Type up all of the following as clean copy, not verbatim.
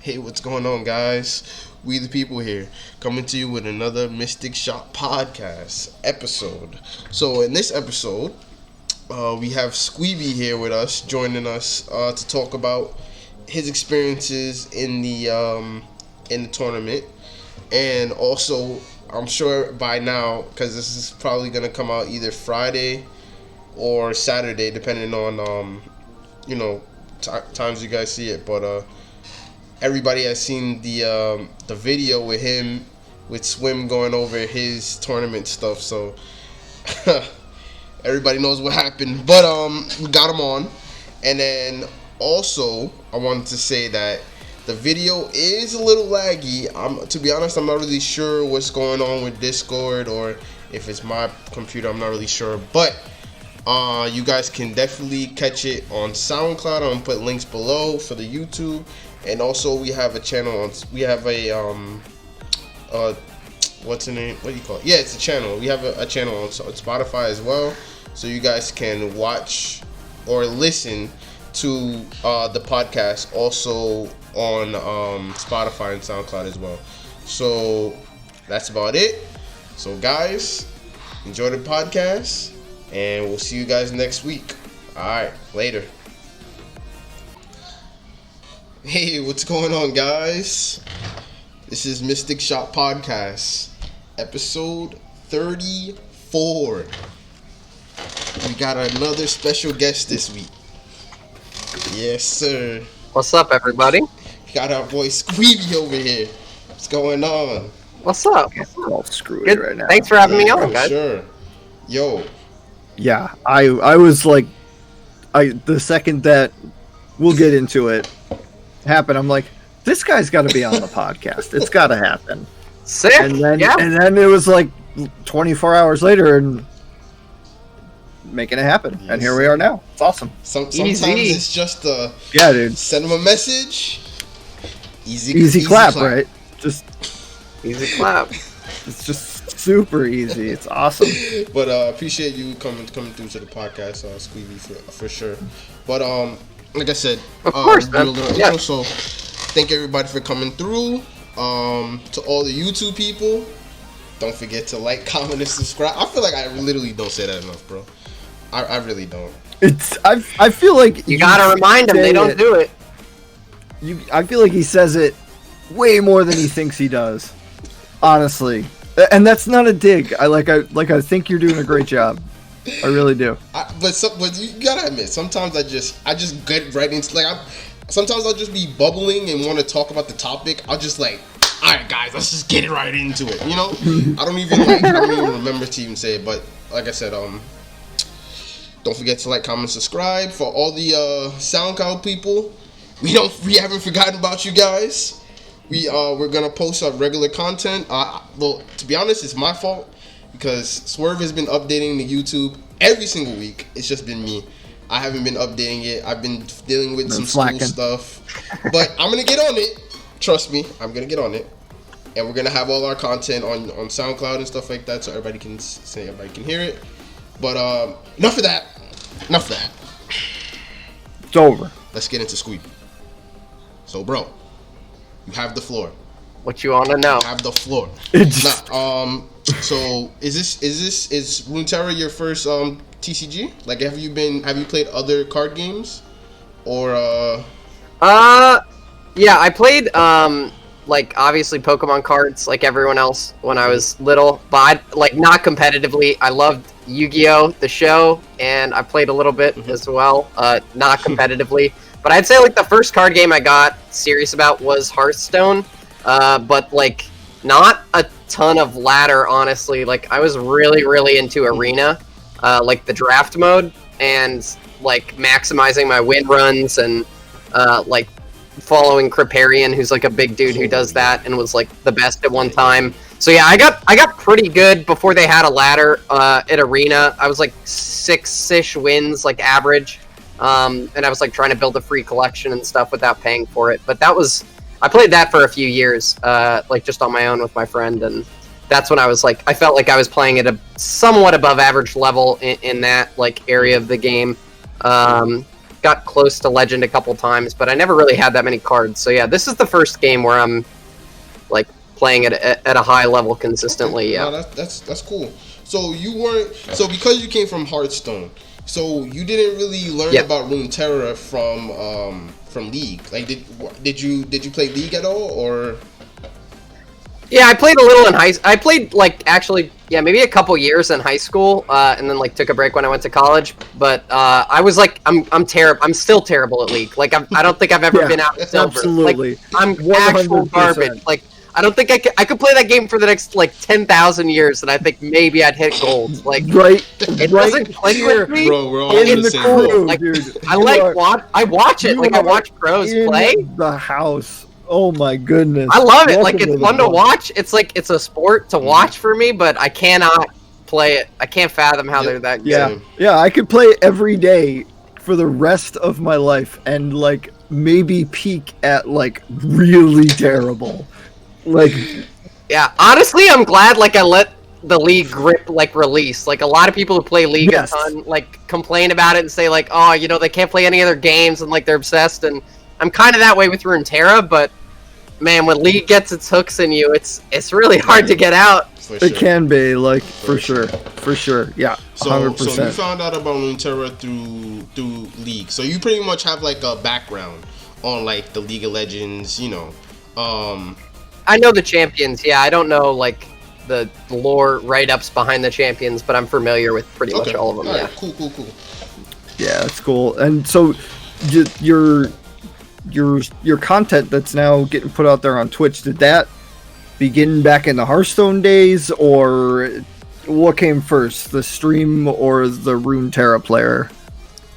Hey, what's going on, guys? We the people here, coming to you with another Mystic Shop podcast episode. So, in this episode, we have Sqweeby here with us, joining us to talk about his experiences in the tournament, and also, I'm sure by now, because this is probably gonna come out either Friday or Saturday, depending on times you guys see it, but everybody has seen the video with him with Swim going over his tournament stuff, so everybody knows what happened. But we got him on, and then also I wanted to say that the video is a little laggy. To be honest, I'm not really sure what's going on with Discord or if it's my computer. I'm not really sure, but you guys can definitely catch it on SoundCloud. I'm gonna put links below for the YouTube. And also, we have a channel on. We have a what's the name? What do you call it? Yeah, it's a channel. We have a channel on Spotify as well, so you guys can watch or listen to the podcast also on Spotify and SoundCloud as well. So that's about it. So guys, enjoy the podcast, and we'll see you guys next week. All right, later. Hey, what's going on, guys? This is Mystic Shop Podcast, episode 34. We got another special guest this week. Yes, sir. What's up, everybody? We got our boy Sqweeby over here. What's going on? What's up? I'm all screwy Good. right now. Thanks for having me on, guys. Sure. Yo. Yeah, I was like, the second that we'll get into it happened, I'm like, this guy's got to be on the podcast. It's got to happen. Sick. And then yeah. and then it was like 24 hours later and making it happen. Yes. And here we are now. It's awesome. Sometimes Easy. it's just Yeah, dude. send them a message. Easy clap, right? Just Easy clap. it's just super easy. It's awesome. But appreciate you coming through to the podcast, Sqweeby, for sure. But like I said, Of course, we did a man. little Yeah. intro, so thank everybody for coming through. To all the YouTube people, don't forget to like, comment, and subscribe. I feel like I literally don't say that enough, bro. I really don't. I feel like You gotta remind them they don't do it. I feel like he says it way more than he thinks he does. Honestly. And that's not a dig. I think you're doing a great job. I really do. But you gotta admit, sometimes I just get right into sometimes I'll just be bubbling and want to talk about the topic. I'll just like, all right, guys, let's just get right into it. You know, I don't even remember to even say it. But like I said, don't forget to like, comment, subscribe. For all the SoundCloud people, we haven't forgotten about you guys. We're gonna post our regular content. Well, to be honest, it's my fault because Swerve has been updating the YouTube every single week. It's just been me. I haven't been updating it. I've been dealing with some slacking. school stuff, but I'm gonna get on it. Trust me, I'm gonna get on it, and we're gonna have all our content on SoundCloud and stuff like that, so everybody can hear it. But enough of that. It's over. Let's get into Sqweeby. So, bro, you have the floor. What you wanna know? Have the floor. So is Runeterra your first TCG? Like, have you played other card games, or Yeah, I played like obviously Pokemon cards like everyone else when I was little, but not competitively. I loved Yu-Gi-Oh! The show, and I played a little bit as well, not competitively. But I'd say like the first card game I got serious about was Hearthstone, but like not a ton of ladder, honestly. Like I was really into Arena, like the draft mode, and like maximizing my win runs and like following Kripparrian, who's like a big dude who does that and was like the best at one time. So yeah, I got pretty good before they had a ladder at Arena. I was like 6-ish wins, like average. And I was like trying to build a free collection and stuff without paying for it. But I played that for a few years, like just on my own with my friend, and that's when I was like, I felt like I was playing at a somewhat above average level in that like area of the game. got close to Legend a couple times, but I never really had that many cards. So yeah, this is the first game where I'm like playing at a high level consistently. Yeah, no, that's cool. So because you came from Hearthstone, so you didn't really learn about Runeterra from League. Like, did you play League at all, or? Yeah, I played a little in I played maybe a couple years in high school, and then like took a break when I went to college. But I was like, I'm terrible. I'm still terrible at League. Like I don't think I've ever been out in silver. Absolutely, like, I'm 100%. Actual garbage. Like I don't think I could play that game for the next like 10,000 years, and I think maybe I'd hit gold. Like it doesn't click with me. Bro, we're all in the same crew, like, dude. I watch it. Like I watch pros play. The house. Oh my goodness. I love it. Like it's fun to watch. It's like it's a sport to watch for me, but I cannot play it. I can't fathom how they're that good. Yeah, I could play it every day for the rest of my life and like maybe peak at like really terrible. Like yeah, honestly, I'm glad like I let the League grip like release. Like a lot of people who play League a ton like complain about it and say like, oh, you know, they can't play any other games and like they're obsessed, and I'm kind of that way with Runeterra, but man, when League gets its hooks in you, it's really hard to get out. It can be, like, for sure, yeah, 100%. So you found out about Runeterra through League. So you pretty much have like a background on like the League of Legends, you know. I know the champions. Yeah, I don't know like the lore write-ups behind the champions, but I'm familiar with pretty much all of them. All right, cool. Yeah, that's cool. And so your content that's now getting put out there on Twitch, did that begin back in the Hearthstone days, or what came first, the stream or the Runeterra player?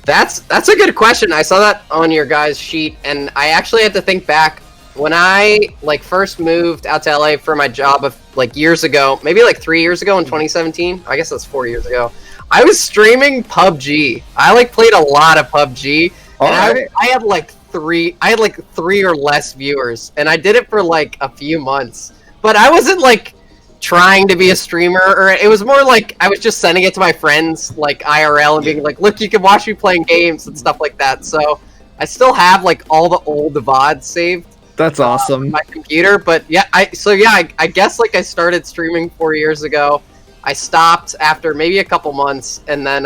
That's a good question. I saw that on your guys' sheet, and I actually had to think back. When I like first moved out to LA for my job of like years ago, maybe like 3 years ago in 2017, I guess that's 4 years ago, I was streaming PUBG. I like played a lot of PUBG, and I had like three or less viewers, and I did it for like a few months. But I wasn't like trying to be a streamer, or it was more like I was just sending it to my friends like IRL and being like, look, you can watch me playing games and stuff like that. So I still have like all the old VODs saved. That's awesome. On my computer, but yeah, I guess like I started streaming 4 years ago. I stopped after maybe a couple months, and then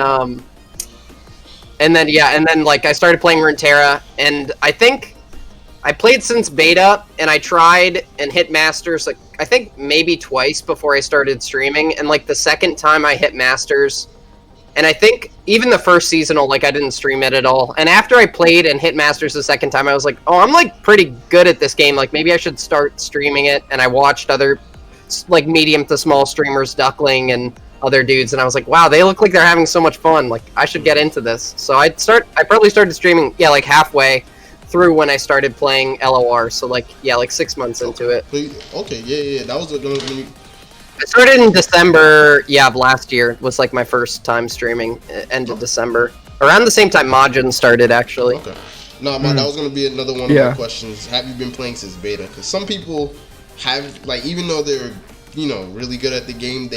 like I started playing Runeterra, and I think I played since beta, and I tried and hit Masters like I think maybe twice before I started streaming, and like the second time I hit Masters, and I think even the first seasonal, like I didn't stream it at all. And after I played and hit Masters the second time, I was like, oh, I'm like pretty good at this game. Like maybe I should start streaming it. And I watched other like medium to small streamers, Duckling and other dudes, and I was like, wow, they look like they're having so much fun. Like I should get into this. So I probably started streaming, like halfway through when I started playing LOR. So like 6 months into it. Okay, yeah. That was I started in December, of last year. Was like my first time streaming, end of December. Around the same time Majin started, actually. Okay. No, that was going to be another one of my questions. Have you been playing since beta? Because some people have, like, even though they're, really good at the game,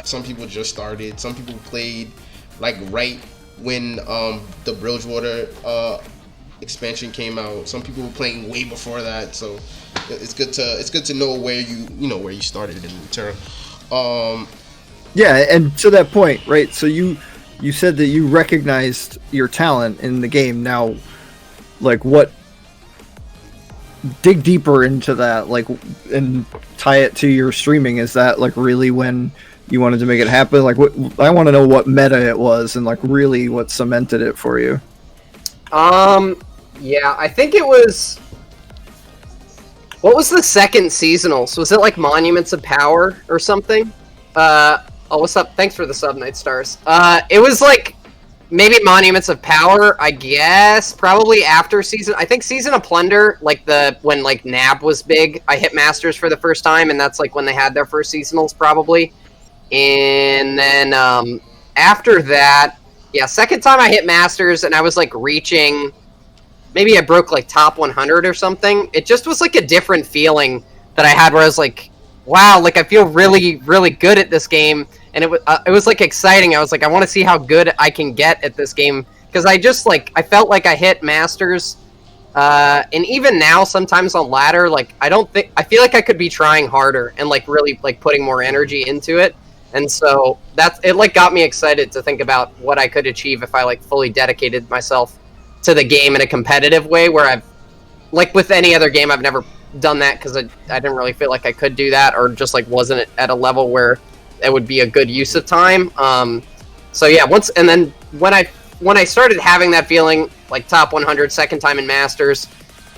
some people just started. Some people played, like, right when the Bridgewater expansion came out. Some people were playing way before that, so it's good to know where you started in Terra. Yeah, and to that point, right? So you said that you recognized your talent in the game. Now, like, what? Dig deeper into that, like, and tie it to your streaming. Is that like really when you wanted to make it happen? Like, what? I want to know what meta it was, and like really what cemented it for you. Yeah, I think it was. What was the second seasonals? Was it like Monuments of Power or something? What's up? Thanks for the sub, Night Stars. It was like maybe Monuments of Power, I guess. Probably after I think Season of Plunder, like when like NAB was big. I hit Masters for the first time, and that's like when they had their first seasonals, probably. And then after that, second time I hit Masters, and I was like reaching. Maybe I broke like top 100 or something. It just was like a different feeling that I had where I was like, wow, like I feel really, really good at this game. And it was like exciting. I was like, I want to see how good I can get at this game. because I just like I felt like I hit masters, and even now sometimes on ladder, like I feel like I could be trying harder and like really like putting more energy into it, and so it like got me excited to think about what I could achieve if I like fully dedicated myself to the game in a competitive way, where I've like with any other game I've never done that because I didn't really feel like I could do that, or just like wasn't at a level where it would be a good use of time. So yeah, when I started having that feeling, like top 100, second time in Masters,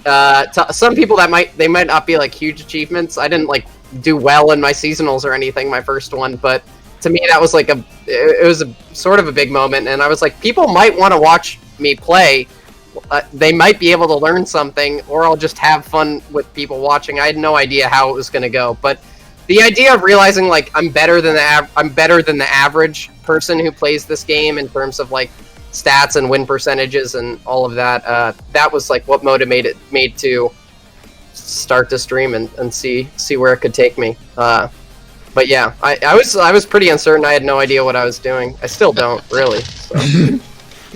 to some people they might not be like huge achievements. I didn't like do well in my seasonals or anything, my first one, but to me that was like it was a sort of a big moment, and I was like, people might want to watch me play. They might be able to learn something, or I'll just have fun with people watching. I had no idea how it was going to go, but the idea of realizing like I'm better than the average person who plays this game in terms of like stats and win percentages and all of that, that was like what motivated me to start to stream and see where it could take me. But yeah, I was pretty uncertain. I had no idea what I was doing. I still don't really. So.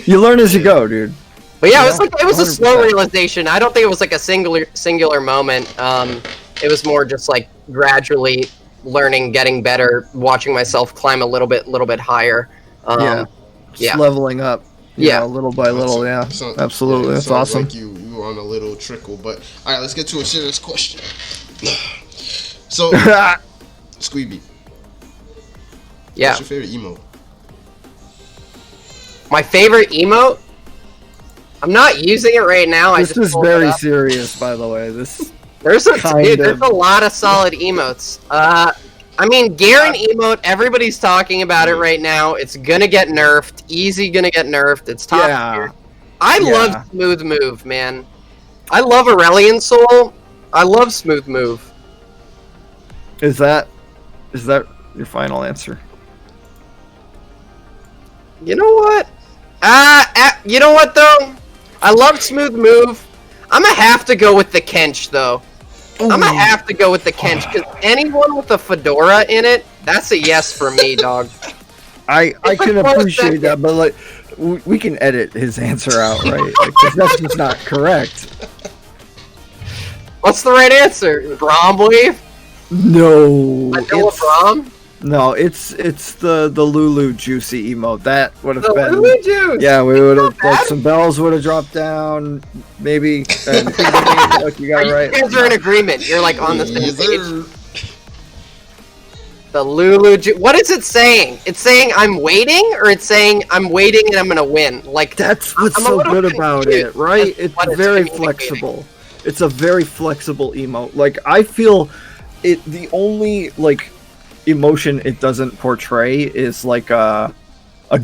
You learn as you go, dude. But yeah, it was a slow realization. I don't think it was like a singular moment. It was more just like gradually learning, getting better, watching myself climb a little bit higher. Just leveling up. You know, little by little. Absolutely. Yeah, that's awesome. Like you were on a little trickle, but all right, let's get to a serious question. So, Sqweeby. Yeah. What's your favorite emote? My favorite emote? I'm not using it right now. This is very serious, by the way. There's a lot of solid emotes. I mean, Garen emote, everybody's talking about it right now. It's gonna get nerfed. Easy gonna get nerfed. It's top tier. I love Smooth Move, man. I love Aurelion Soul. I love Smooth Move. Is that your final answer? You know what? You know what though? I love Smooth Move. I'm gonna have to go with the Kench though. I'm gonna have to go with the Kench because anyone with a fedora in it, that's a yes for me, dog. I can appreciate that, but like we can edit his answer out, right? Like, 'cause that's just not correct. What's the right answer? Braum Wave? No. Braum? No, it's the Lulu Juicy emote. That would have been. Lulu Juice. Yeah, we would have like some bells would have dropped down, maybe. Look, you got it right. You guys are in agreement. You're like on the same page. The Lulu Juice. What is it saying? It's saying I'm waiting, or it's saying I'm waiting and I'm gonna win. Like that's what's so good about it, right? It's very flexible. It's a very flexible emote. Like I feel it. The only like emotion it doesn't portray is like a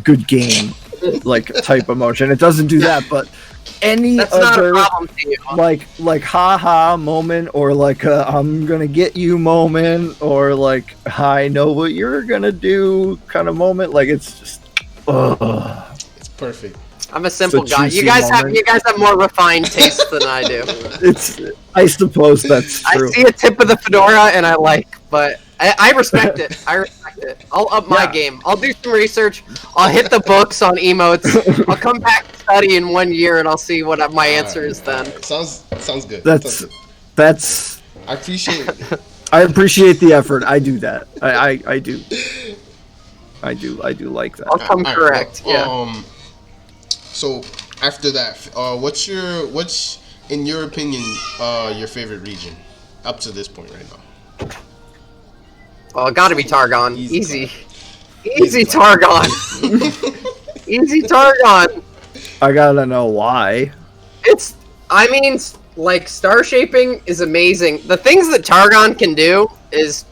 good game like type emotion. It doesn't do that, but any other like haha moment, or like I'm gonna get you moment, or like I know what you're gonna do kind of moment, like it's just it's perfect. I'm a simple guy. You guys have more refined tastes than I do. I suppose that's true. I see a tip of the fedora and I like, but I respect it. I respect it. I'll up my game. I'll do some research. I'll hit the books on emotes. I'll come back and study in 1 year, and I'll see what my answer is then. Sounds good. That's. I appreciate it. I appreciate the effort. I do that. I do. I do like that. I'll come correct. Yeah. So after that, what's in your opinion your favorite region up to this point right now? Well, it gotta be Targon. Easy Targon. Easy Targon. I gotta know why. Like, star shaping is amazing. The things that Targon can do is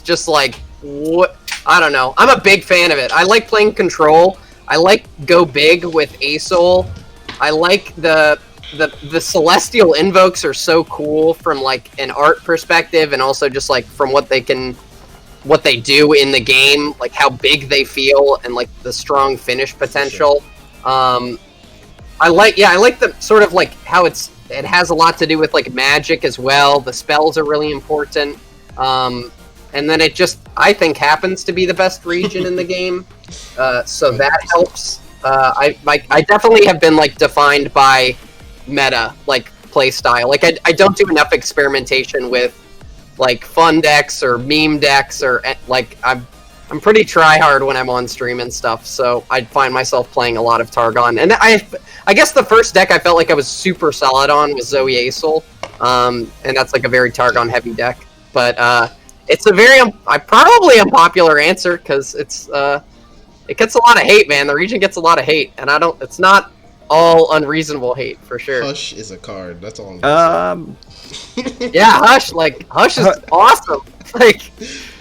just like, what? I don't know. I'm a big fan of it. I like playing control. I like go big with ASOL. I like the celestial invokes are so cool from like an art perspective, and also just like from what they do in the game, like how big they feel and like the strong finish potential. Sure. I like the sort of like how it has a lot to do with like magic as well. The spells are really important. And then it just, I think, happens to be the best region in the game. So that helps. I definitely have been like defined by meta, like play style. Like I don't do enough experimentation with like fun decks or meme decks or like I'm pretty try hard when I'm on stream and stuff. So I find myself playing a lot of Targon, and I guess the first deck I felt like I was super solid on was Zoe Aesol, and that's like a very Targon heavy deck. But it's a very probably unpopular answer because it gets a lot of hate, man. The region gets a lot of hate, and it's not all unreasonable hate for sure. Hush is a card. That's all I'm gonna say. Yeah, Hush is awesome. Like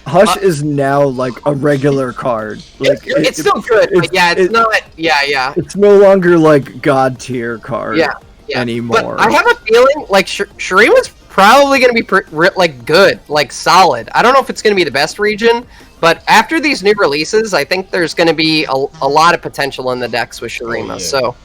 Hush is now like a regular card. Like it's still good, but yeah, it's not. Yeah. It's no longer like god tier card. Yeah. Anymore. But I have a feeling like Shurima's probably going to be like good, like solid. I don't know if it's going to be the best region, but after these new releases, I think there's going to be a lot of potential in the decks with Shurima. Yeah. So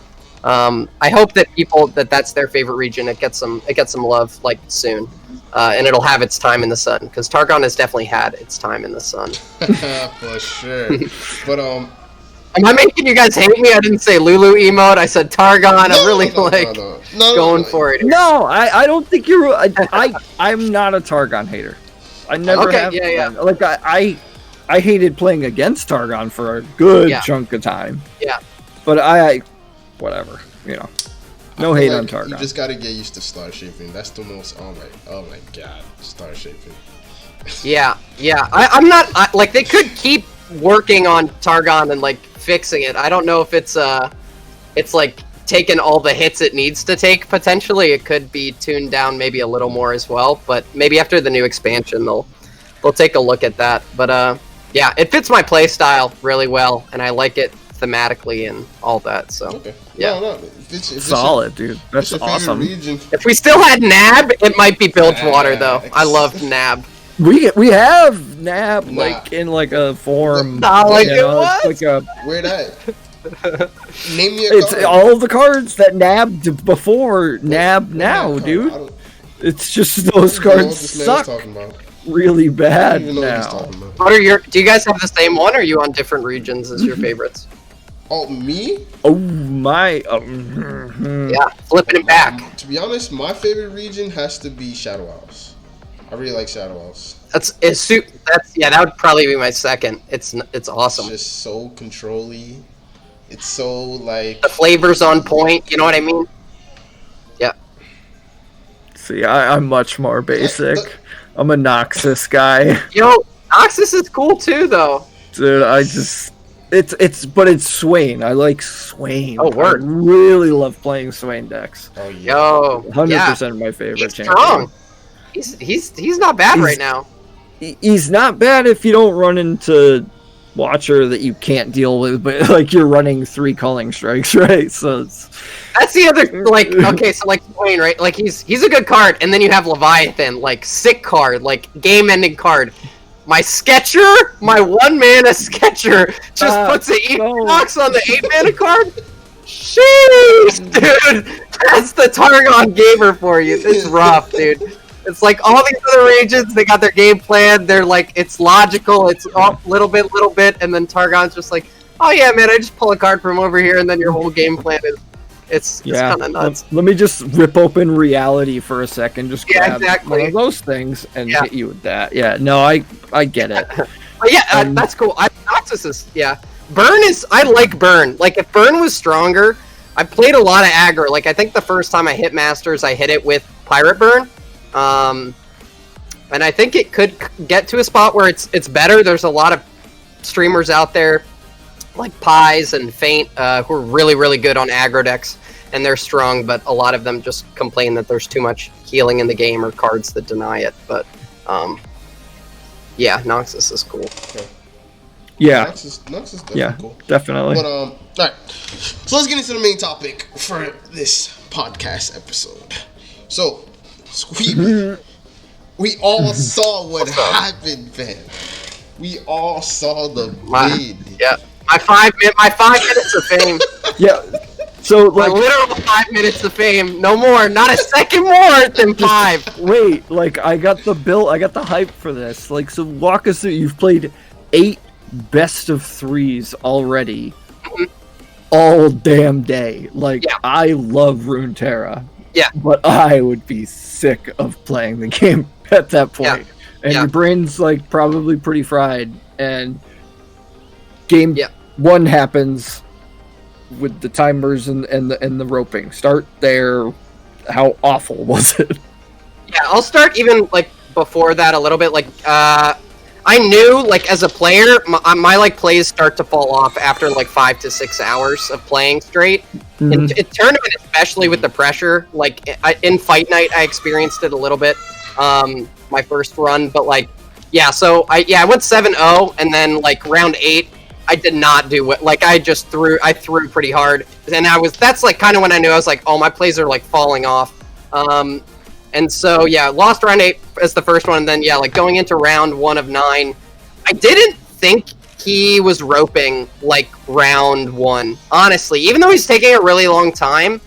I hope that people that's their favorite region. It gets some love like soon, and it'll have its time in the sun because Targon has definitely had its time in the sun. For sure. But am I making you guys hate me? I didn't say Lulu emote. I said Targon. I'm really going for it. No, I don't think you're. I'm not a Targon hater. I never have. Yeah. Like I hated playing against Targon for a good chunk of time. Yeah. But whatever, no hate on Targon. You just gotta get used to star shaping. That's the most. Oh my god, star shaping. Yeah. I'm not like they could keep working on Targon and like fixing it. I don't know if it's like taken all the hits it needs to take. Potentially, it could be tuned down maybe a little more as well. But maybe after the new expansion, they'll take a look at that. But yeah, it fits my play style really well, and I like it thematically and all that. So okay. Yeah, no. Solid, dude. That's awesome. If we still had Nab, it might be Bilgewater though. I loved Nab. We have Nab like in like a form. Not like it was. Like a where that? Name me a It's card. all the cards that nabbed before nab now, dude. It's just those cards suck really bad now. What are do you guys have the same one, or are you on different regions as your favorites? Oh, me? Oh my! Yeah, flipping it back. To be honest, my favorite region has to be Shadow Isles. I really like Shadow Isles. That would probably be my second. It's awesome. It's just so control-y. It's so like the flavor's on point. You know what I mean? Yeah. See, I'm much more basic. I'm a Noxus guy. Yo, Noxus is cool too, though. Dude, it's Swain. I like Swain. Oh, word. I really love playing Swain decks. Oh, yeah. Yo, 100% my favorite champion. Strong. He's not bad right now. He's not bad if you don't run into Watcher that you can't deal with, but like you're running 3 Culling Strikes, right? So that's the other okay, so like Swain, right? Like he's a good card, and then you have Leviathan, like sick card, like game-ending card. My Sketcher, my 1-mana Sketcher, just puts an Equinox on the 8-mana card. Sheesh, dude, that's the Targon gamer for you. It's rough, dude. It's like all these other regions, they got their game plan. They're like, it's logical. It's little bit, and then Targon's just like, oh yeah, man, I just pull a card from over here, and then your whole game plan is, it's kind of nuts. Let me just rip open reality for a second. Just grab exactly. one of those things and hit you with that. Yeah, no, I get it. But yeah, that's cool. Noxus is Burn is. I like Burn. Like if Burn was stronger, I played a lot of aggro. Like I think the first time I hit Masters, I hit it with Pirate Burn. And I think it could get to a spot where it's better. There's a lot of streamers out there like Pies and Faint who are really, really good on aggro decks, and they're strong, but a lot of them just complain that there's too much healing in the game or cards that deny it. But yeah, Noxus is cool. Okay. Yeah. Noxus is definitely cool. Definitely. But alright. So let's get into the main topic for this podcast episode. So Sqweeby, we all saw what happened, fam. We all saw the bid. Yeah, my 5 minutes of fame. Yeah. So like my literal 5 minutes of fame, no more, not a second more than 5. Wait, like I got the hype for this. Like, so walk us through. You've played 8 best of 3s already. all damn day. Like, Yeah. I love Runeterra. Yeah. But I would be sick of playing the game at that point. And your brain's like probably pretty fried. And game 1 happens with the timers and the roping. Start there. How awful was it? Yeah, I'll start even like before that a little bit. Like, I knew like as a player, my like plays start to fall off after like 5 to 6 hours of playing straight. In tournament, especially with the pressure, like in Fight Night, I experienced it a little bit. My first run, but like, so I went 7-0, and then like round 8, I did not do it. Like I threw pretty hard, and that's like kind of when I knew I was like, oh, my plays are like falling off. And so lost round 8 as the first one, and then like going into round 1 of 9, I didn't think he was roping like round 1. Honestly, even though he's taking a really long time,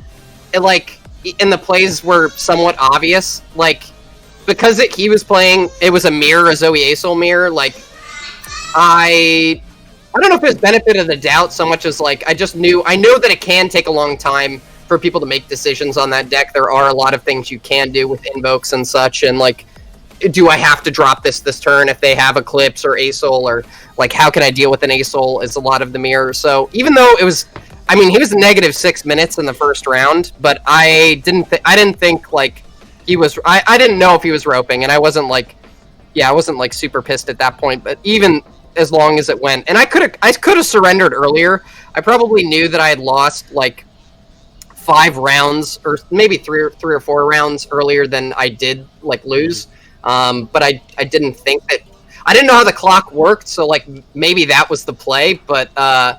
and the plays were somewhat obvious, like because he was playing, it was a mirror, a Zoe Asol mirror. Like I don't know if it was benefit of the doubt so much as like I know that it can take a long time for people to make decisions on that deck. There are a lot of things you can do with invokes and such, and like, do I have to drop this turn if they have Eclipse or Asol, or like how can I deal with an Asol is a lot of the mirror. So even though he was negative 6 minutes in the first round, but I didn't think like he was. I didn't know if he was roping, and I wasn't like super pissed at that point. But even as long as it went, and I could have surrendered earlier. I probably knew that I had lost like 5 rounds, or maybe three or 4 rounds earlier than I did like lose. But I didn't think that. I didn't know how the clock worked, so like maybe that was the play. But I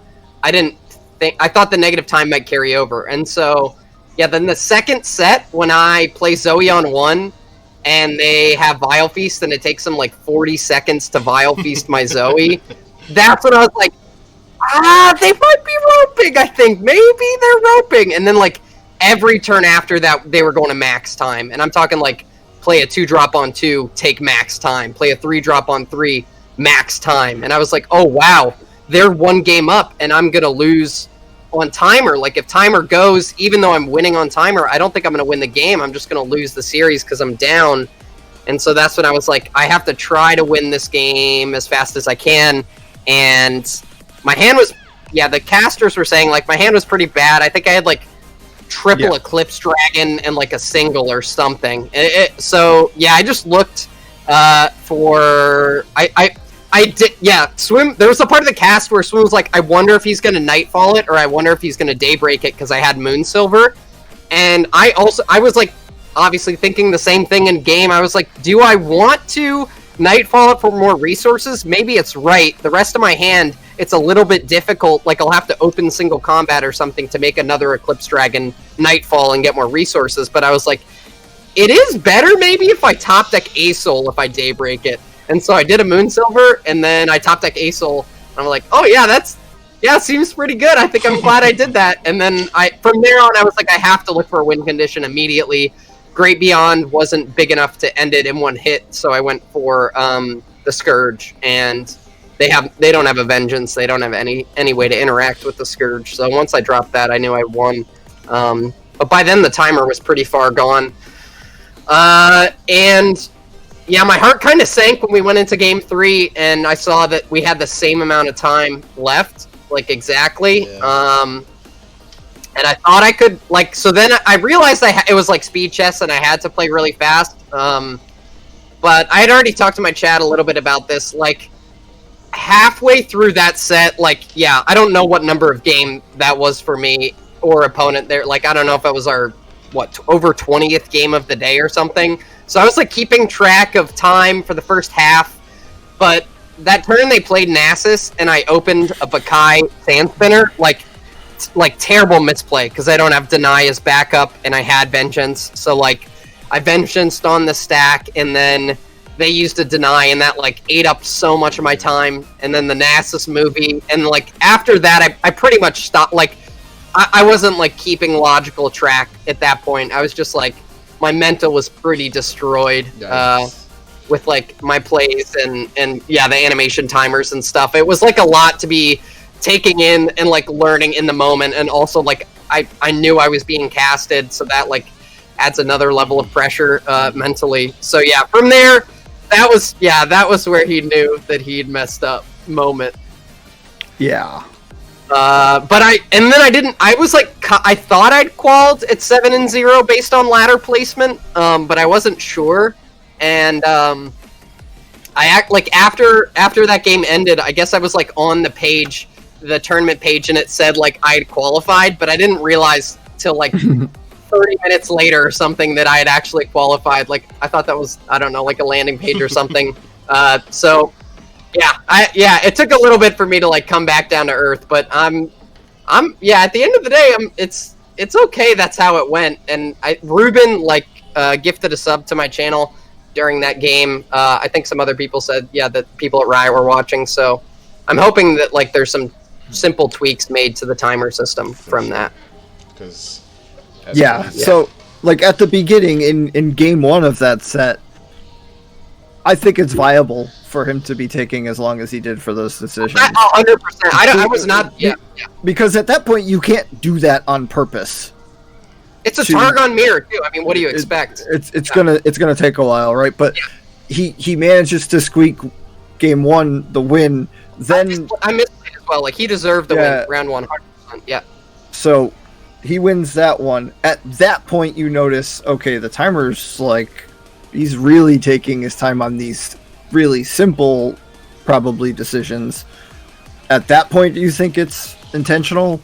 didn't think. I thought the negative time might carry over, and so. Yeah, then the second set, when I play Zoe on 1, and they have Vile Feast, and it takes them like 40 seconds to Vile Feast my Zoe, that's when I was like, they might be roping, I think. Maybe they're roping. And then like every turn after that, they were going to max time. And I'm talking like play a 2-drop on 2, take max time. Play a 3-drop on 3, max time. And I was like, oh, wow, they're 1 game up, and I'm going to lose on timer. Like if timer goes, even though I'm winning on timer, I don't think I'm going to win the game. I'm just going to lose the series because I'm down. And so that's when I was like, I have to try to win this game as fast as I can. And my hand was, the casters were saying like my hand was pretty bad. I think I had like triple Eclipse Dragon and like a single or something. So I just looked for I did, Swim. There was a part of the cast where Swim was like, I wonder if he's going to Nightfall it, or I wonder if he's going to Daybreak it, because I had Moonsilver. And I was like, obviously thinking the same thing in game. I was like, do I want to Nightfall it for more resources? Maybe it's right. The rest of my hand, it's a little bit difficult. Like, I'll have to open single combat or something to make another Eclipse Dragon Nightfall and get more resources. But I was like, it is better maybe if I top deck Asol if I Daybreak it. And so I did a Moonsilver, and then I top deck Asol. And I'm like, oh yeah, seems pretty good. I think I'm glad I did that. And then from there on, I was like, I have to look for a win condition immediately. Great Beyond wasn't big enough to end it in one hit, so I went for the Scourge, and they don't have a Vengeance. They don't have any way to interact with the Scourge. So once I dropped that, I knew I won. But by then, the timer was pretty far gone. And yeah, my heart kind of sank when we went into Game 3, and I saw that we had the same amount of time left, like exactly. Yeah. And I thought I could, like, so then I realized it was like speed chess, and I had to play really fast. But I had already talked to my chat a little bit about this. Like, halfway through that set, like, I don't know what number of game that was for me or opponent there. Like, I don't know if it was our, over 20th game of the day or something. So I was like keeping track of time for the first half, but that turn they played Nasus, and I opened a Bakai Sand Spinner, like terrible misplay, because I don't have Deny as backup, and I had Vengeance, so like I Vengeanced on the stack, and then they used a Deny, and that like ate up so much of my time, and then the Nasus movie, and like after that I pretty much stopped. Like I wasn't like keeping logical track at that point. I was just like, my mental was pretty destroyed with like my plays and the animation timers and stuff. It was like a lot to be taking in and like learning in the moment, and also like I knew I was being casted, so that like adds another level of pressure mentally. So yeah, from there, that was where he knew that he'd messed up moment. Yeah. But I didn't. I was like, I thought I'd qualified at 7-0 based on ladder placement, but I wasn't sure. And after that game ended, I guess I was like on the page, the tournament page, and it said like I'd qualified, but I didn't realize till like 30 minutes later or something that I had actually qualified. Like I thought that was, I don't know, like a landing page or something. So. Yeah, it took a little bit for me to like come back down to earth, but at the end of the day, it's okay. That's how it went. And Ruben like gifted a sub to my channel during that game. I think some other people said that people at Riot were watching. So I'm hoping that like there's some simple tweaks made to the timer system from that. Because so like at the beginning in game 1 of that set, I think it's viable for him to be taking as long as he did for those decisions. 100%. I was not. Yeah. Because at that point, you can't do that on purpose. It's a Targon mirror too. I mean, what do you expect? It's gonna take a while, right? But he manages to squeak game 1 the win. Then I missed it as well. Like he deserved the win round 100%. Yeah. So he wins that one. At that point, you notice, okay, the timer's like. He's really taking his time on these really simple, probably, decisions. At that point, do you think it's intentional?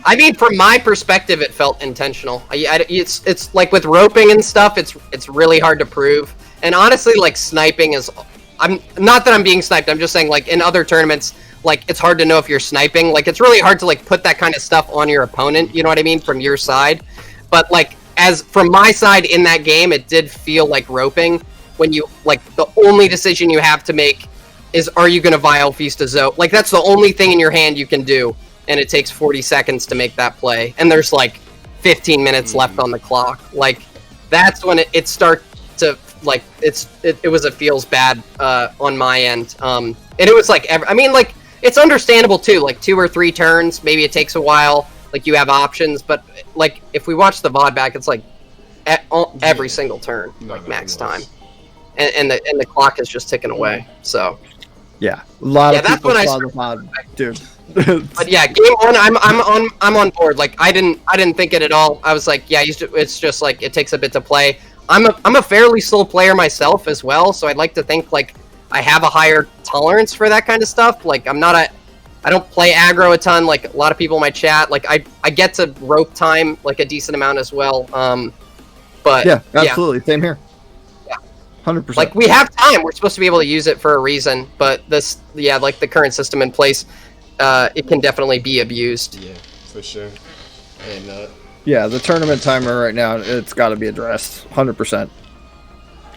I mean, from my perspective, it felt intentional. It's like with roping and stuff, it's really hard to prove. And honestly, like sniping is, I'm not that I'm being sniped. I'm just saying, like in other tournaments, like it's hard to know if you're sniping. Like it's really hard to like put that kind of stuff on your opponent. You know what I mean, from your side. But like. As from my side in that game, it did feel like roping when you like the only decision you have to make is are you going to Vile Feast a Zoe? Like that's the only thing in your hand you can do, and it takes 40 seconds to make that play, and there's like 15 minutes left on the clock. Like that's when it starts to like it was a feels bad on my end, and it was like I mean like it's understandable too. Like 2 or 3 turns, maybe it takes a while. Like you have options, but like if we watch the VOD back, it's like every single turn, like max time, and the clock is just ticking away. So yeah, a lot of people saw the VOD, dude. But yeah, game 1, I'm on board. Like I didn't think it at all. I was like, yeah, it's just like it takes a bit to play. I'm a fairly slow player myself as well, so I'd like to think like I have a higher tolerance for that kind of stuff. Like I don't play aggro a ton, like a lot of people in my chat. Like I get to rope time like a decent amount as well. But yeah, absolutely, same here. Yeah, 100%. Like we have time. We're supposed to be able to use it for a reason. But like the current system in place, it can definitely be abused. Yeah, for sure. And yeah, the tournament timer right now, it's got to be addressed. 100%.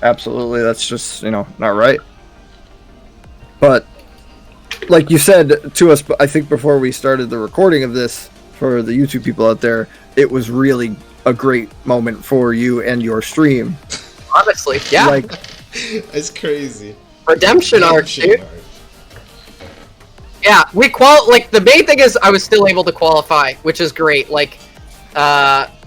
Absolutely, that's just not right. But. Like you said to us, I think before we started the recording of this, for the YouTube people out there, it was really a great moment for you and your stream. Honestly, yeah. Like, it's crazy. Redemption arc, dude. Yeah, like the main thing is I was still able to qualify, which is great. Like,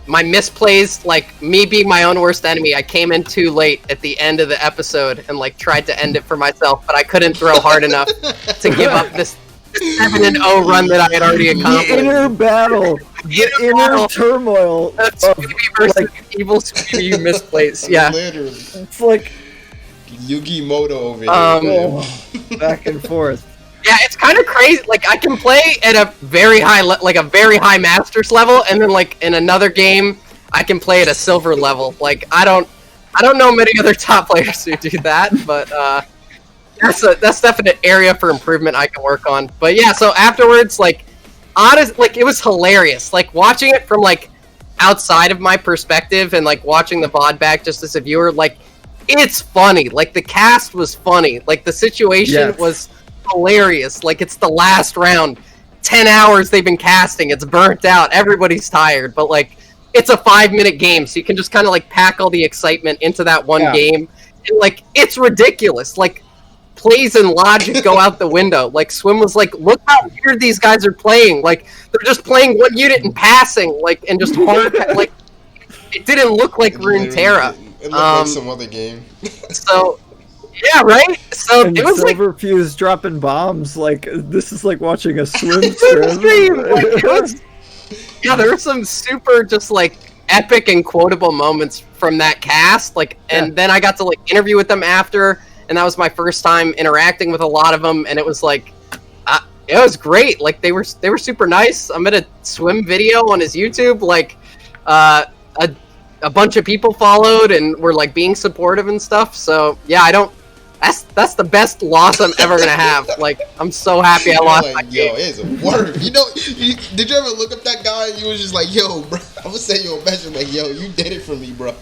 my misplays, like me being my own worst enemy, I came in too late at the end of the episode and like tried to end it for myself, but I couldn't throw hard enough to give up this 7-0 run that I had already accomplished. The inner battle, the inner turmoil. That's Sqweeby versus evil Sqweeby you misplaced. Yeah, literally. It's like Yugi Moto over here. Back and forth. Yeah, it's kind of crazy. Like I can play at a very high, a very high Masters level, and then like in another game, I can play at a silver level. Like I don't know many other top players who do that, but that's definite area for improvement I can work on. But yeah, so afterwards, like it was hilarious. Like watching it from like outside of my perspective and like watching the VOD back just as a viewer, like it's funny. Like the cast was funny. Like the situation was hilarious. Like it's the last round, 10 hours they've been casting, it's burnt out, everybody's tired, but like it's a 5-minute game, so you can just kind of like pack all the excitement into that one game, and like it's ridiculous. Like plays and logic go out the window. Like Swim was like, look how weird these guys are playing. Like they're just playing one unit and passing, like and just hard like it didn't look like Runeterra. It looked like some other game. So yeah, right. So And it was like Silverfuse dropping bombs. Like this is like watching a swim stream. stream. Like, it was, yeah, there were some super just like epic and quotable moments from that cast. Like, and then I got to like interview with them after, and that was my first time interacting with a lot of them, and it was like, it was great. Like they were super nice. I'm in a Swim video on his YouTube. Like, a bunch of people followed and were like being supportive and stuff. So yeah, I don't. That's the best loss I'm ever gonna have. Like I'm so happy I lost like, that game. Yo, it's a word. You know, did you ever look up that guy and you was just like, yo, bro? I would say you a message like, yo, you did it for me, bro.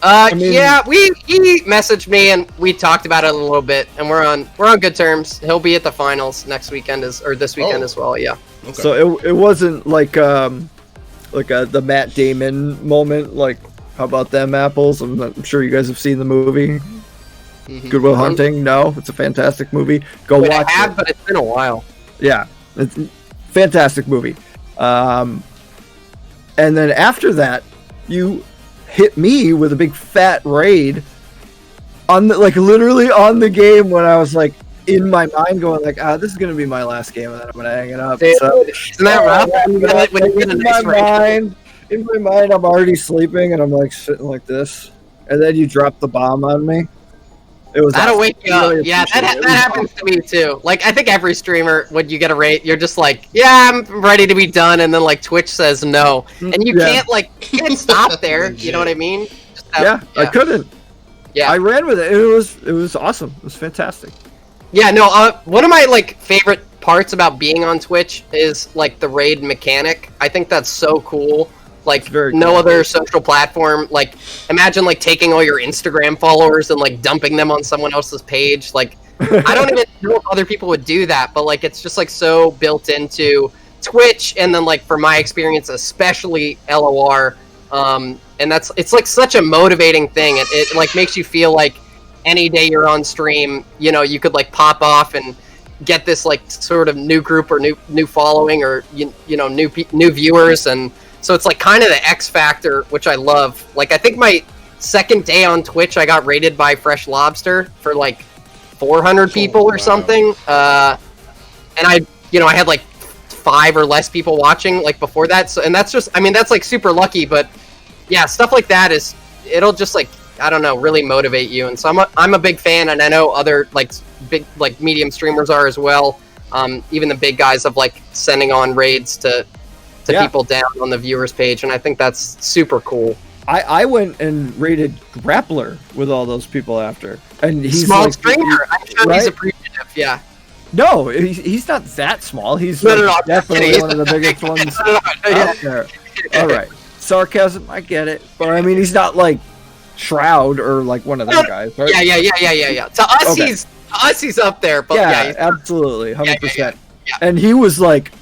Yeah, he messaged me and we talked about it a little bit, and we're on good terms. He'll be at the finals next weekend this weekend as well. Yeah. Okay. So it wasn't like the Matt Damon moment. Like, how about them apples? I'm sure you guys have seen the movie. Good Will Hunting. No, it's a fantastic movie. Go watch it. But it's been a while. Yeah, it's a fantastic movie. And then after that, you hit me with a big fat raid on the, like literally on the game when I was like in my mind going like, this is gonna be my last game and then I'm gonna hang it up. Dude, So, isn't that rough? In my mind, I'm already sleeping and I'm like sitting like this, and then you drop the bomb on me. It was that'll awesome. wake you up. Really Yeah, appreciate that it. It was happens to me too. Like I think every streamer, when you get a rate, you're just like, yeah, I'm ready to be done, and then like Twitch says no, and you can't stop there. You know what I mean? I couldn't. Yeah, I ran with it. It was awesome. It was fantastic. Yeah, no. One of my like favorite parts about being on Twitch is like the raid mechanic. I think that's so cool. Like no other social platform. Like imagine like taking all your Instagram followers and like dumping them on someone else's page. Like I don't even know if other people would do that, but like it's just like so built into Twitch, and then like for my experience, especially LOR. And it's like such a motivating thing. It like makes you feel like any day you're on stream, you know, you could like pop off and get this like sort of new group or new following or you know new viewers, and so it's like kind of the X factor, which I love. Like I think my second day on Twitch, I got rated by Fresh Lobster for like 400 people or something, and I had like 5 or less people watching like before that. So, and that's just, I mean, that's like super lucky, but yeah, stuff like that it'll just like, I don't know, really motivate you. And so I'm a big fan, and I know other like big like medium streamers are as well. Even the big guys of like sending on raids to people down on the viewers page, and I think that's super cool. I went and rated Grappler with all those people after, and he's small like, streamer. I'm sure he's appreciative. Yeah. No, he's not that small. He's definitely one of the biggest ones out there. All right, sarcasm, I get it, but I mean he's not like Shroud or like one of them guys, right? Yeah. To us, he's up there, but yeah, absolutely, 100%. Yeah. And he was like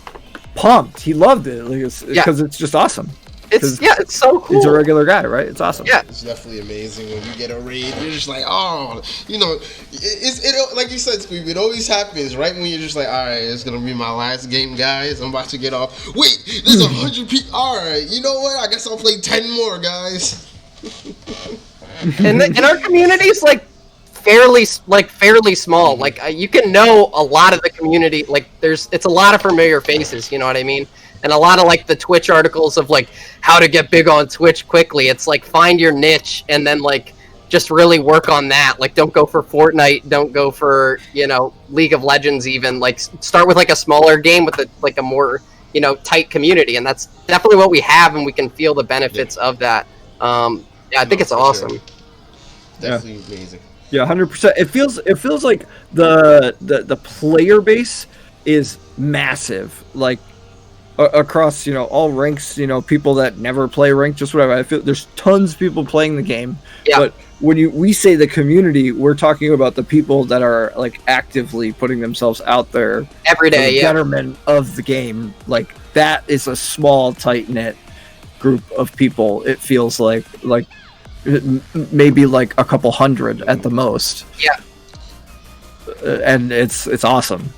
pumped. He loved it because it's just awesome. It's so cool. He's a regular guy, right? It's awesome. Yeah, it's definitely amazing when you get a raid. You're just like, oh, you know, it like you said, Sqweeby, it always happens right when you're just like, all right, it's gonna be my last game, guys. I'm about to get off. Wait, there's 100 people. All right, you know what? I guess I'll play 10 more, guys. and our community's like fairly small. Like you can know a lot of the community. Like it's a lot of familiar faces. You know what I mean? And a lot of like the Twitch articles of like how to get big on Twitch quickly. It's like find your niche and then like just really work on that. Like don't go for Fortnite, don't go for, you know, League of Legends even. Like start with like a smaller game with a more, you know, tight community, and that's definitely what we have, and we can feel the benefits of that. I think it's awesome. Sure. Definitely amazing. Yeah, 100%. It feels like the player base is massive. Like across, you know, all ranks, you know, people that never play ranked, just whatever. I feel there's tons of people playing the game. Yeah. But when we say the community, we're talking about the people that are like actively putting themselves out there every day, for the betterment of the game. Like that is a small, tight knit group of people. It feels like maybe like a couple hundred at the most. Yeah. And it's awesome.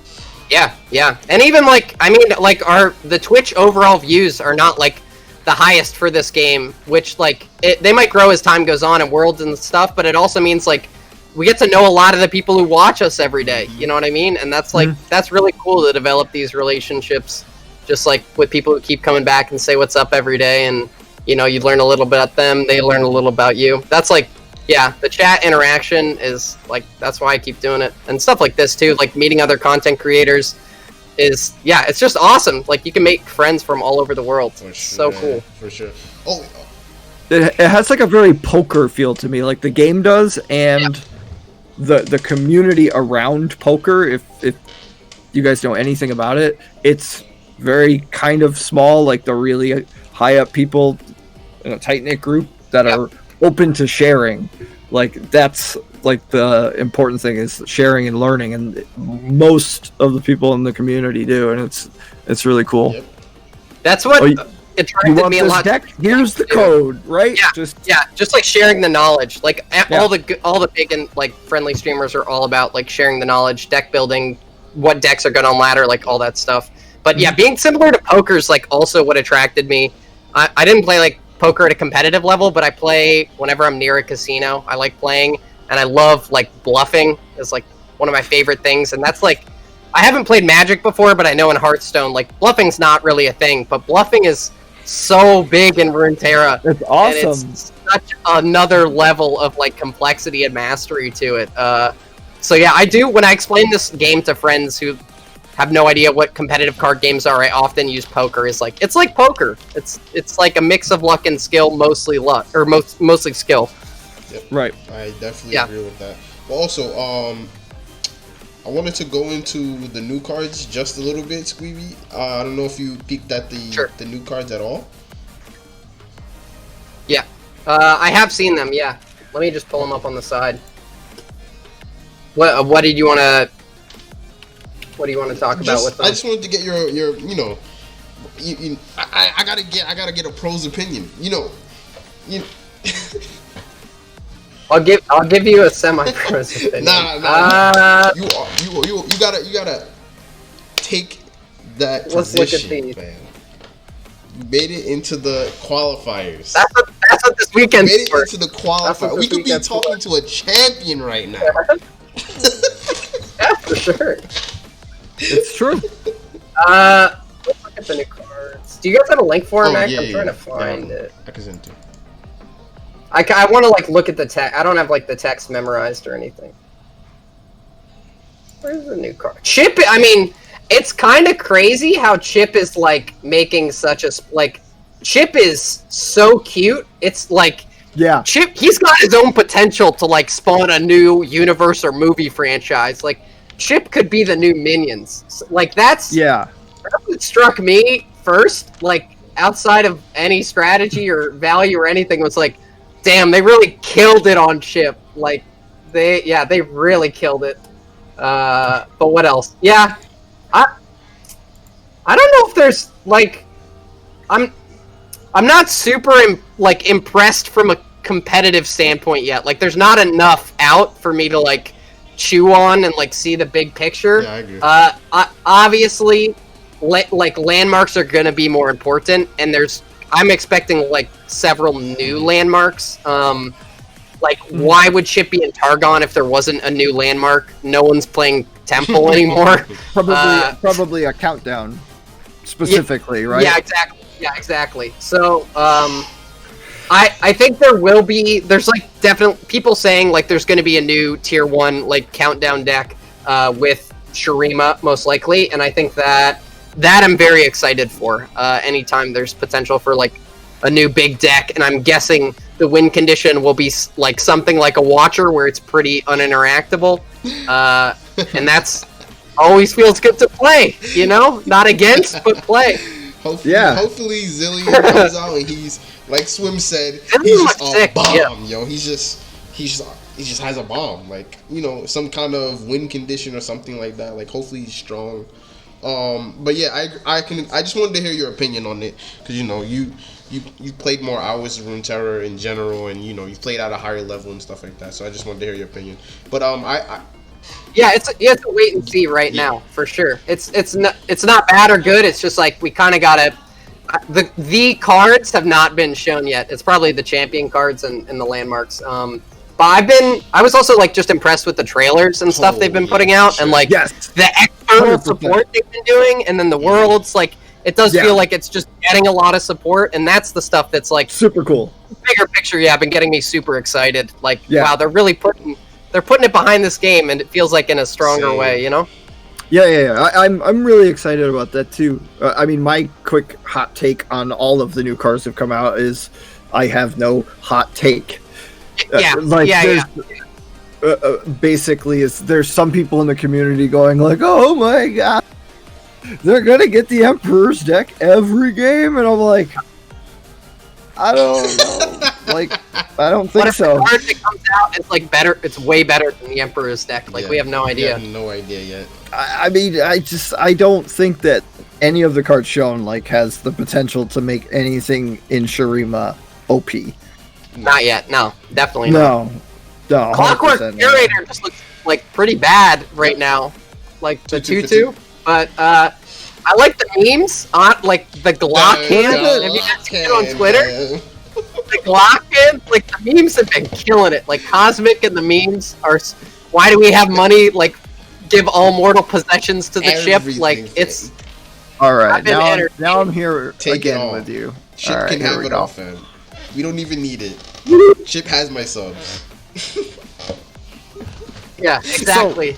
Yeah. And even like, I mean, like the Twitch overall views are not like the highest for this game, which like they might grow as time goes on and worlds and stuff, but it also means like we get to know a lot of the people who watch us every day. You know what I mean? And that's like that's really cool to develop these relationships, just like with people who keep coming back and say what's up every day, and you learn a little bit about them, they learn a little about you. That's like, yeah, the chat interaction is like, that's why I keep doing it, and stuff like this too, like meeting other content creators. It's just awesome. Like you can make friends from all over the world. For sure, so cool. For sure. Oh, it has like a very poker feel to me, like the game does, and the community around poker. If you guys know anything about it, it's very kind of small. Like the really high up people in a tight knit group that are open to sharing. Like that's like the important thing is sharing and learning, and most of the people in the community do, and it's really cool. Yep. That's what attracted me a lot. Deck? Here's the code, right? Yeah, just like sharing the knowledge. Like all the big and like friendly streamers are all about like sharing the knowledge, deck building, what decks are good on ladder, like all that stuff. But yeah, being similar to poker is like also what attracted me. I didn't play like poker at a competitive level, but I play whenever I'm near a casino. I like playing, and I love like bluffing is like one of my favorite things. And that's like, I haven't played Magic before, but I know in Hearthstone, like bluffing's not really a thing, but bluffing is so big in Runeterra. It's awesome. And it's such another level of like complexity and mastery to it. So yeah, I do, when I explain this game to friends who have no idea what competitive card games are, I often use poker. It's like poker. It's like a mix of luck and skill, mostly luck, or mostly skill. Yep. Right. I definitely agree with that. But also, I wanted to go into the new cards just a little bit, Sqweeby. I don't know if you peeked at the new cards at all. Yeah, I have seen them. Yeah, let me just pull them up on the side. What did you want to? What do you want to talk about with them? I just wanted to get your I gotta get a pro's opinion. I'll give you a semi-pro's opinion. Nah. You gotta take that position. Let's look at these. Man. You made it into the qualifiers. That's what this weekend's You made it for. into the qualifiers. We could be talking to a champion right now. Yeah, for sure. It's true. Let's look at the new cards. Do you guys have a link for it, Mac? I'm trying to find it. I can send it. I want to like look at the text. I don't have like the text memorized or anything. Where's the new card? Chip. I mean, it's kind of crazy how Chip is like making such a like. Chip is so cute. It's like Chip. He's got his own potential to like spawn a new universe or movie franchise. Like Chip could be the new Minions. Like that's what struck me first. Like outside of any strategy or value or anything, was like, damn, they really killed it on Chip. Like they really killed it. But what else? Yeah, I don't know if there's like I'm not super impressed from a competitive standpoint yet. Like there's not enough out for me to like chew on and like see the big picture. Yeah, I agree. Obviously, like landmarks are gonna be more important, and I'm expecting like several new landmarks. Like why would Chip be in Targon if there wasn't a new landmark? No one's playing Temple anymore. Probably a countdown specifically, right? Yeah, exactly. So I think there's like definitely people saying like there's going to be a new tier 1 like countdown deck with Shurima most likely, and I think that I'm very excited for. Anytime there's potential for like a new big deck, and I'm guessing the win condition will be like something like a Watcher where it's pretty uninteractable, and that's always feels good to play, not against but play. Hopefully Zillion comes out and he's like Swim said, he's just a bomb, yo. He just has a bomb, like some kind of win condition or something like that. Like hopefully he's strong. But yeah, I just wanted to hear your opinion on it because you played more hours of Runeterra in general, and you played at a higher level and stuff like that. So I just wanted to hear your opinion. But Yeah, it's a wait and see right now for sure. It's not bad or good. It's just like we kind of gotta. The cards have not been shown yet. It's probably the champion cards and the landmarks. But I was also like just impressed with the trailers and stuff they've been putting out, and like the external 100%. support they've been doing, and then the worlds. Like it does feel like it's just getting a lot of support, and that's the stuff that's like super cool. Bigger picture, been getting me super excited. Like wow, they're really putting it behind this game, and it feels like in a stronger way, Yeah. I'm really excited about that too. I mean, my quick hot take on all of the new cars that have come out is I have no hot take. Basically, there's some people in the community going like, "Oh my god, they're gonna get the Emperor's deck every game," and I'm like, I don't know. I don't think so. The card that comes out is like better. It's way better than the Emperor's deck. Like we have no idea. We have no idea yet. I mean, I don't think that any of the cards shown has the potential to make anything in Shurima OP. Not yet. No, definitely not. No. Clockwork Curator just looks like pretty bad right now. Like the 2/2. But I like the memes on like the Glock hand. Have you guys seen it on Twitter? The Glock hand, like the memes have been killing it. Like Cosmic and the memes are. Why do we have money? Like give all mortal possessions to the ship. Like it's. All right, now I'm here again with you. Ship can have it all, fam. We don't even need it. Ship has my subs. Yeah, exactly.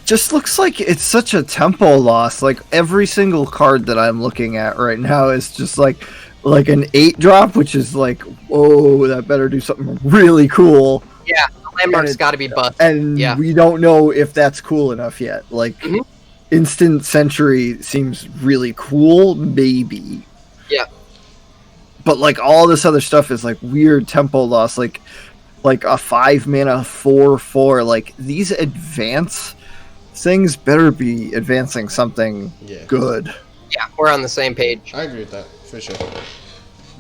Just looks like it's such a tempo loss. Like every single card that I'm looking at right now is just like an 8-drop, which is like, whoa, that better do something really cool. Yeah, the landmark's got to be bust. And we don't know if that's cool enough yet. Like, Instant Sentry seems really cool, maybe. Yeah. But like all this other stuff is like weird tempo loss, like a 5-mana 4/4. Like these advance things better be advancing something good. Yeah, we're on the same page. I agree with that for sure.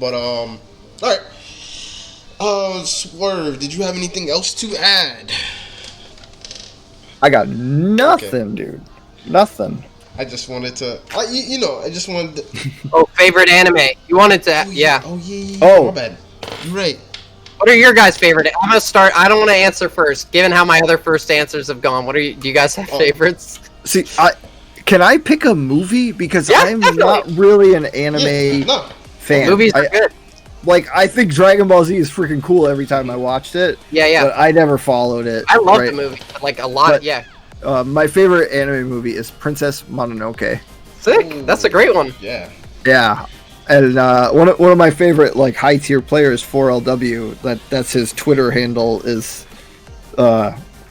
But all right. Swerve, did you have anything else to add? I got nothing, dude. Nothing. I just wanted to, I just wanted to... favorite anime. You wanted to, Oh, my bad. You're right. What are your guys' favorite? I'm gonna start. I don't want to answer first, given how my other first answers have gone. Do you guys have favorites? See, can I pick a movie? Because I'm not really an anime fan. Movies are good. Like, I think Dragon Ball Z is freaking cool every time I watched it. Yeah. But I never followed it. I love the movie, like a lot. My favorite anime movie is Princess Mononoke. Sick. Ooh, that's a great one. Yeah. Yeah. And one of my favorite like high tier players, 4LW, that's his Twitter handle is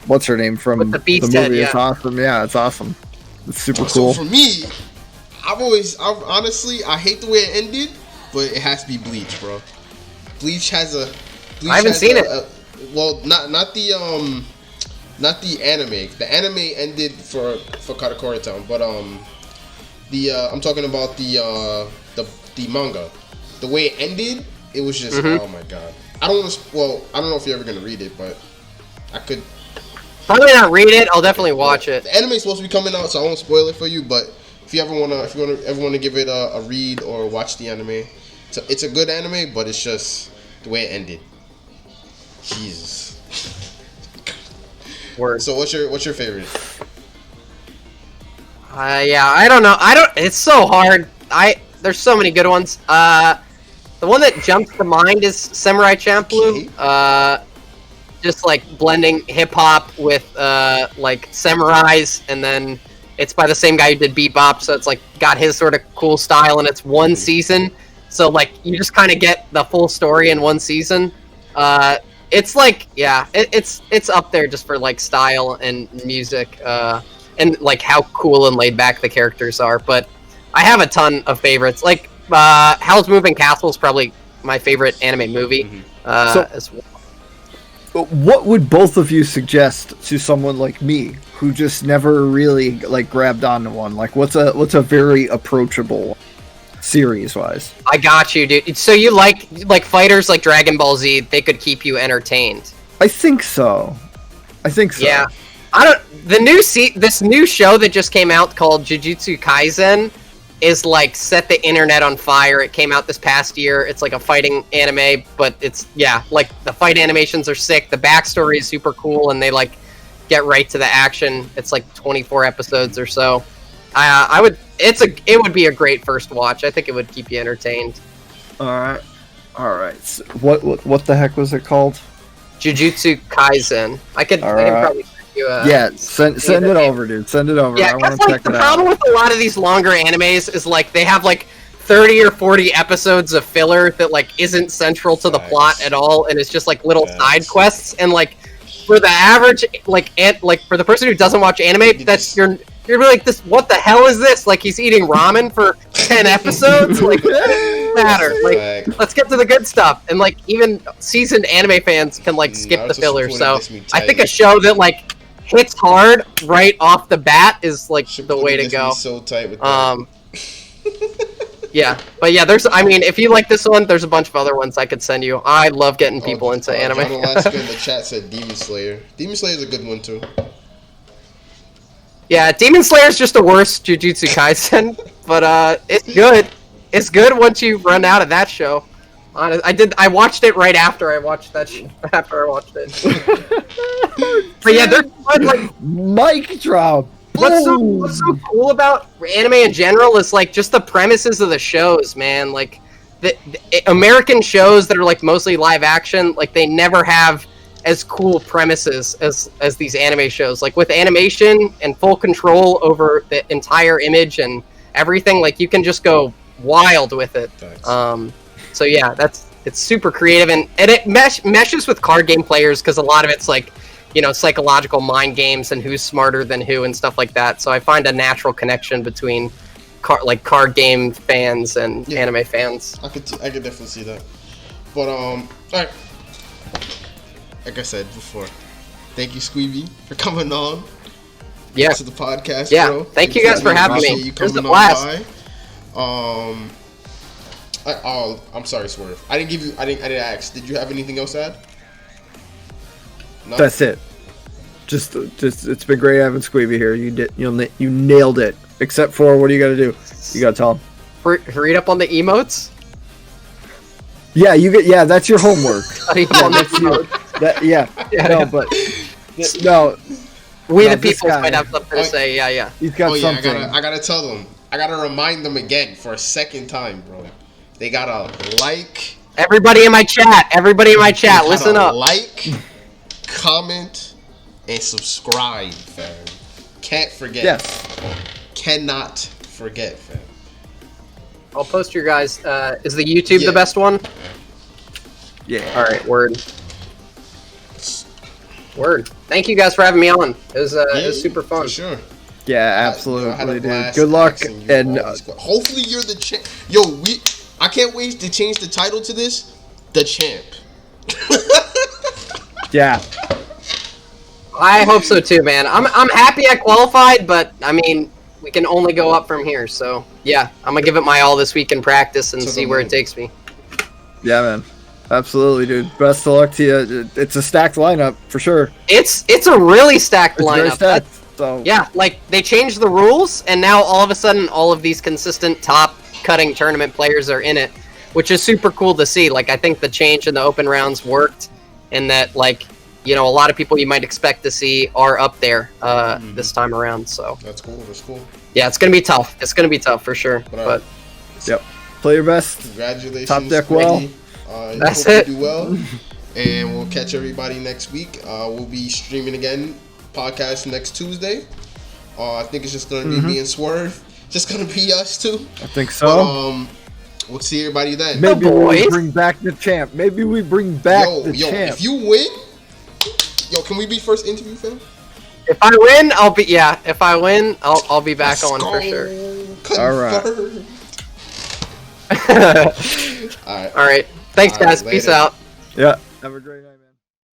what's her name from the movie? It's awesome. Yeah, it's awesome. It's super cool. So for me, honestly, I hate the way it ended, but it has to be Bleach, bro. Bleach has a. I haven't seen it. Well, not the anime. The anime ended for Katakuri Town, but I'm talking about the manga. The way it ended, it was just oh my god. I don't know if you're ever gonna read it, but I could probably not read it. I'll definitely watch it. The anime's supposed to be coming out, so I won't spoil it for you. But if you ever wanna give it a read or watch the anime, it's a good anime, but it's just the way it ended. Jesus. Word. So what's your favorite? I don't know. It's so hard. There's so many good ones. The one that jumps to mind is Samurai Champloo. Just like blending hip hop with like samurais, and then it's by the same guy who did Bebop, so it's like got his sort of cool style, and it's one season, so like you just kind of get the full story in one season. It's like it's up there just for like style and music, and like how cool and laid back the characters are. But I have a ton of favorites. Like Howl's Moving Castle is probably my favorite anime movie as well. what would both of you suggest to someone like me who just never really like grabbed onto one? Like, what's a very approachable series wise? I got you, dude. So you like fighters like Dragon Ball Z? They could keep you entertained. I think so. Yeah, I don't. This new show that just came out called Jujutsu Kaisen is like set the internet on fire. It came out this past year. It's like a fighting anime, but it's like the fight animations are sick. The backstory is super cool, and they like get right to the action. It's like 24 episodes or so. It would be a great first watch. I think it would keep you entertained. All right. So what the heck was it called? Jujutsu Kaisen. I can probably send you send it over, dude. Send it over. Yeah, I want to like, check it out. The problem with a lot of these longer animes is like they have like 30 or 40 episodes of filler that like isn't central to the plot at all, and it's just like little side quests. And like for the average like for the person who doesn't watch anime, that's you're like, this, what the hell is this? Like, he's eating ramen for 10 episodes? Like, it doesn't matter. Like, let's get to the good stuff. And, like, even seasoned anime fans can, like, skip the filler. So, I think a show that, like, hits hard right off the bat is, like, the way to go. So tight with that. Yeah. But, yeah, if you like this one, there's a bunch of other ones I could send you. I love getting people into anime. John Alaska in the chat said Demon Slayer. Demon Slayer is a good one, too. Yeah, Demon Slayer is just a worse Jujutsu Kaisen, but it's good. It's good once you run out of that show. I watched it right after I watched that. After I watched it. But yeah, there's like mic drop. What's so cool about anime in general is like just the premises of the shows, man. Like the American shows that are like mostly live action, like they never have as cool premises as these anime shows. Like with animation and full control over the entire image and everything, like you can just go wild with it. So yeah, it's super creative, and it meshes with card game players because a lot of it's like, you know, psychological mind games and who's smarter than who and stuff like that. So I find a natural connection between card game fans and anime fans. I could definitely see that. But all right. Like I said before, thank you, Sqweeby, for coming on. Yeah. To the podcast, bro. Thank you guys for having me. You coming on by. I'm sorry, Swerve. I didn't ask. Did you have anything else to add? No? That's it. Just it's been great having Sqweeby here. You nailed it. Except for, what do you got to do? You got to tell him. Read up on the emotes. Yeah, that's your homework. No, but no. We the people might have something to say. Yeah. He's got something. I gotta tell them. I gotta remind them again for a second time, bro. They gotta like. Everybody in my chat. Listen up. Like, comment, and subscribe, fam. Can't forget. Yes. Cannot forget, fam. I'll post your guys. Is the YouTube the best one? Yeah. All right. Word. Thank you guys for having me on. It was super fun. For sure. Yeah, absolutely, dude. Good luck, and hopefully you're the champ. Yo, I can't wait to change the title to this. The Champ. Yeah. I hope so too, man. I'm happy I qualified, but I mean, we can only go up from here. So yeah, I'm gonna give it my all this week in practice and see where it takes me. Yeah, man. Absolutely, dude. Best of luck to you. It's a stacked lineup for sure. It's a really stacked lineup. Very stacked, so. Yeah, like they changed the rules, and now all of a sudden, all of these consistent top cutting tournament players are in it, which is super cool to see. Like I think the change in the open rounds worked, and that like, you know, a lot of people you might expect to see are up there this time around. So that's cool. Yeah, it's gonna be tough. It's gonna be tough for sure. But yep, play your best. Congratulations. Top deck well. That's it. You do well, and we'll catch everybody next week. We'll be streaming again, podcast next Tuesday. I think it's just gonna be me and Swerve. Just gonna be us two. I think so. But, we'll see everybody then. Maybe we bring back the champ. Maybe we bring back the champ. If you win, can we be first interview, fam? If I win, I'll be If I win, I'll be back on for sure. Confirmed. All right. All right. Thanks, guys. Later. Peace out. Yeah. Have a great night.